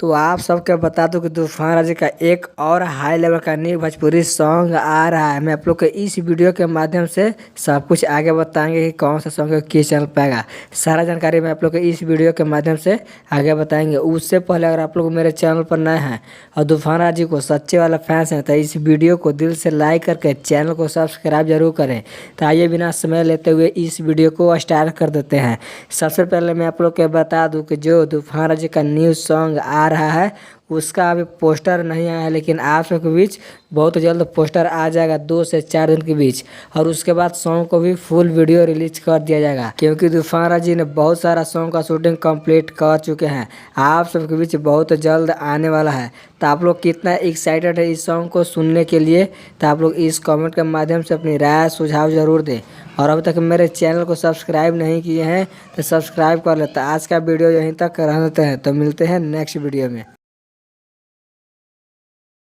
तो आप सबके बता दूं कि तूफान राजा का एक और हाई लेवल का न्यू भोजपुरी सॉन्ग आ रहा है। मैं आप लोग को इस वीडियो के माध्यम से सब कुछ आगे बताएंगे कि कौन सा सॉन्ग किस चैनल पे आएगा। सारा जानकारी मैं आप लोग को इस वीडियो के माध्यम से आगे बताएंगे। उससे पहले अगर आप लोग मेरे चैनल पर नए हैं और तूफान राजा को सच्चे वाला फैंस हैं तो इस वीडियो को दिल से लाइक करके चैनल को सब्सक्राइब जरूर करें। तो आइए बिना समय लेते हुए इस वीडियो को स्टार्ट कर देते हैं। सबसे पहले मैं आप लोग को बता दूं कि जो तूफान राजा का न्यू सॉन्ग आ रहा है उसका अभी पोस्टर नहीं आया है, लेकिन आप सबके बीच बहुत जल्द पोस्टर आ जाएगा 2 से 4 दिन के बीच। और उसके बाद सॉन्ग को भी फुल वीडियो रिलीज कर दिया जाएगा, क्योंकि तूफान राजा जी ने बहुत सारा सॉन्ग का शूटिंग कंप्लीट कर चुके हैं। आप सबके बीच बहुत जल्द आने वाला है। तो आप लोग कितना एक्साइटेड है इस सॉन्ग को सुनने के लिए, तो आप लोग इस कमेंट के माध्यम से अपनी राय सुझाव जरूर दें। और अभी तक मेरे चैनल को सब्सक्राइब नहीं किए हैं तो सब्सक्राइब कर लेते। आज का वीडियो यहीं तक रहने देते हैं, तो मिलते हैं नेक्स्ट वीडियो में।